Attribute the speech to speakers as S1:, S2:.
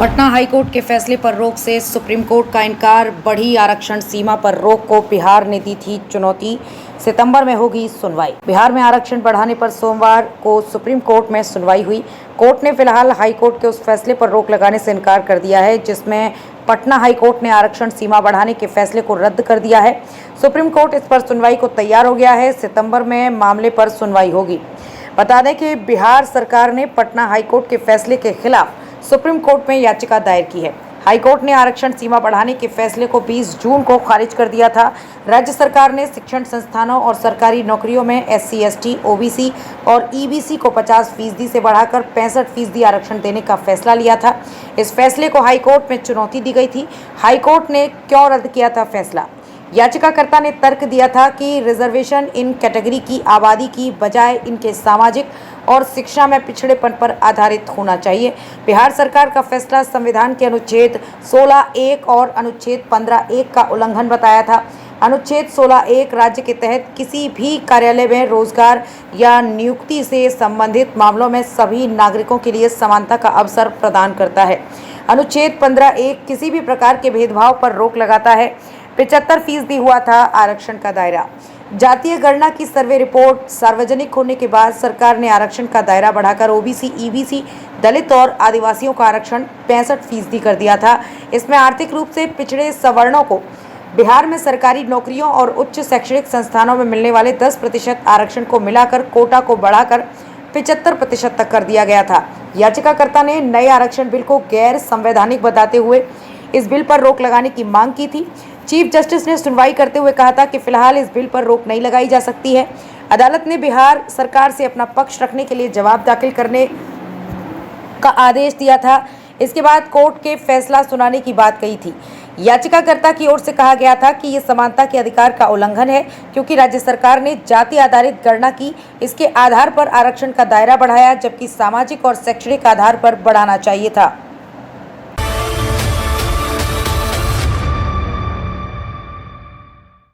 S1: Patna high court के फैसले पर रोक से सुप्रीम कोर्ट का इनकार। बढ़ी आरक्षण सीमा पर रोक को बिहार ने दी थी चुनौती। सितंबर में होगी सुनवाई। बिहार में आरक्षण बढ़ाने पर सोमवार को सुप्रीम कोर्ट में सुनवाई हुई। कोर्ट ने फिलहाल हाईकोर्ट के उस फैसले पर रोक लगाने से इनकार कर दिया है जिसमें पटना हाईकोर्ट ने आरक्षण सीमा बढ़ाने के फैसले को रद्द कर दिया है। सुप्रीम कोर्ट इस पर सुनवाई को तैयार हो गया है। सितंबर में मामले पर सुनवाई होगी। बता दें कि बिहार सरकार ने पटना हाईकोर्ट के फैसले के खिलाफ सुप्रीम कोर्ट में याचिका दायर की है। हाईकोर्ट ने आरक्षण सीमा बढ़ाने के फैसले को 20 जून को खारिज कर दिया था। राज्य सरकार ने शिक्षण संस्थानों और सरकारी नौकरियों में SC, ST, OBC और EBC को 50% से बढ़ाकर 65% आरक्षण देने का फैसला लिया था। इस फैसले को हाईकोर्ट में चुनौती दी गई थी। हाईकोर्ट ने क्यों रद्द किया था फैसला? याचिकाकर्ता ने तर्क दिया था कि रिजर्वेशन इन कैटेगरी की आबादी की बजाय इनके सामाजिक और शिक्षा में पिछड़ेपन पर आधारित होना चाहिए। बिहार सरकार का फैसला संविधान के अनुच्छेद 16(1) और अनुच्छेद 15(1) का उल्लंघन बताया था। अनुच्छेद 16(1) राज्य के तहत किसी भी कार्यालय में रोजगार या नियुक्ति से संबंधित मामलों में सभी नागरिकों के लिए समानता का अवसर प्रदान करता है। अनुच्छेद 15(1) किसी भी प्रकार के भेदभाव पर रोक लगाता है। 75% हुआ था आरक्षण का दायरा। जातीय गणना की सर्वे रिपोर्ट सार्वजनिक होने के बाद सरकार ने आरक्षण का दायरा बढ़ाकर OBC, EBC, दलित और आदिवासियों का आरक्षण 65% कर दिया था। इसमें आर्थिक रूप से पिछड़े सवर्णों को बिहार में सरकारी नौकरियों और उच्च शैक्षणिक संस्थानों में मिलने वाले 10% आरक्षण को मिलाकर कोटा को बढ़ाकर 75% तक कर दिया गया था। याचिकाकर्ता ने नए आरक्षण बिल को गैर संवैधानिक बताते हुए इस बिल पर रोक लगाने की मांग की थी। चीफ जस्टिस ने सुनवाई करते हुए कहा था कि फिलहाल इस बिल पर रोक नहीं लगाई जा सकती है। अदालत ने बिहार सरकार से अपना पक्ष रखने के लिए जवाब दाखिल करने का आदेश दिया था। इसके बाद कोर्ट के फैसला सुनाने की बात कही थी। याचिकाकर्ता की ओर से कहा गया था कि ये समानता के अधिकार का उल्लंघन है क्योंकि राज्य सरकार ने जाति आधारित गणना की। इसके आधार पर आरक्षण का दायरा बढ़ाया जबकि सामाजिक और शैक्षणिक आधार पर बढ़ाना चाहिए था।